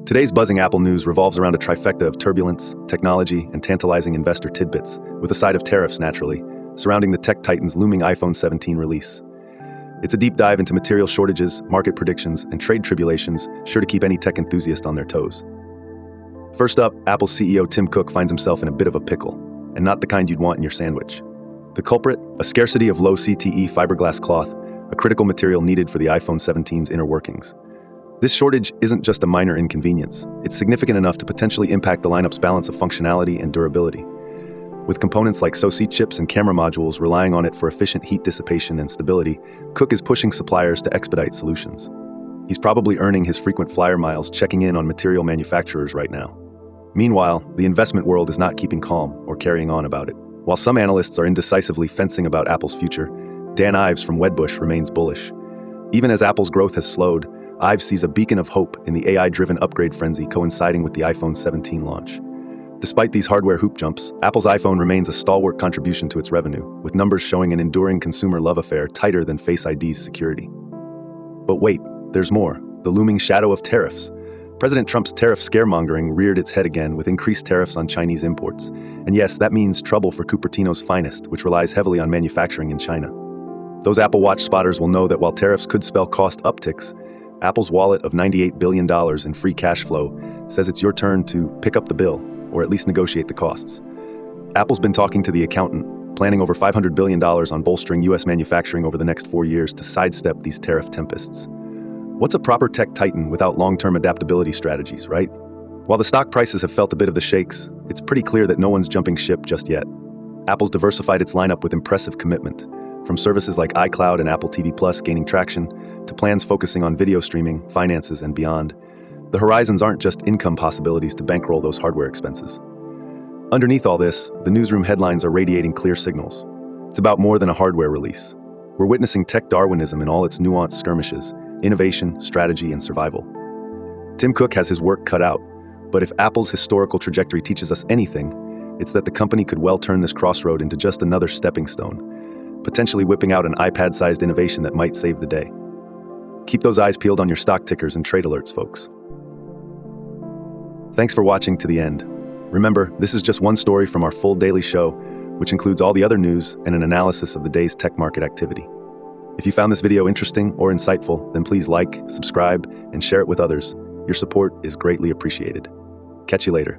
Today's buzzing Apple news revolves around a trifecta of turbulence, technology, and tantalizing investor tidbits, with a side of tariffs, naturally, surrounding the tech titan's looming iPhone 17 release. It's a deep dive into material shortages, market predictions, and trade tribulations, sure to keep any tech enthusiast on their toes. First up, Apple's CEO Tim Cook finds himself in a bit of a pickle, and not the kind you'd want in your sandwich. The culprit? A scarcity of low CTE fiberglass cloth, a critical material needed for the iPhone 17's inner workings. This shortage isn't just a minor inconvenience, it's significant enough to potentially impact the lineup's balance of functionality and durability. With components like SoC chips and camera modules relying on it for efficient heat dissipation and stability, Cook is pushing suppliers to expedite solutions. He's probably earning his frequent flyer miles checking in on material manufacturers right now. Meanwhile, the investment world is not keeping calm or carrying on about it. While some analysts are indecisively fencing about Apple's future, Dan Ives from Wedbush remains bullish. Even as Apple's growth has slowed, Ives sees a beacon of hope in the AI-driven upgrade frenzy coinciding with the iPhone 17 launch. Despite these hardware hoop jumps, Apple's iPhone remains a stalwart contribution to its revenue, with numbers showing an enduring consumer love affair tighter than Face ID's security. But wait, there's more. The looming shadow of tariffs. President Trump's tariff scaremongering reared its head again with increased tariffs on Chinese imports. And yes, that means trouble for Cupertino's finest, which relies heavily on manufacturing in China. Those Apple Watch spotters will know that while tariffs could spell cost upticks, Apple's wallet of $98 billion in free cash flow says it's your turn to pick up the bill, or at least negotiate the costs. Apple's been talking to the accountant, planning over $500 billion on bolstering U.S. manufacturing over the next 4 years to sidestep these tariff tempests. What's a proper tech titan without long-term adaptability strategies, right? While the stock prices have felt a bit of the shakes, it's pretty clear that no one's jumping ship just yet. Apple's diversified its lineup with impressive commitment, from services like iCloud and Apple TV Plus gaining traction, to plans focusing on video streaming, finances, and beyond. The horizons aren't just income possibilities to bankroll those hardware expenses. Underneath all this, the newsroom headlines are radiating clear signals. It's about more than a hardware release. We're witnessing tech Darwinism in all its nuanced skirmishes, innovation, strategy, and survival. Tim Cook has his work cut out, but if Apple's historical trajectory teaches us anything, it's that the company could well turn this crossroad into just another stepping stone, potentially whipping out an iPad-sized innovation that might save the day. Keep those eyes peeled on your stock tickers and trade alerts, folks. Thanks for watching to the end. Remember, this is just one story from our full daily show, which includes all the other news and an analysis of the day's tech market activity. If you found this video interesting or insightful, then please like, subscribe, and share it with others. Your support is greatly appreciated. Catch you later.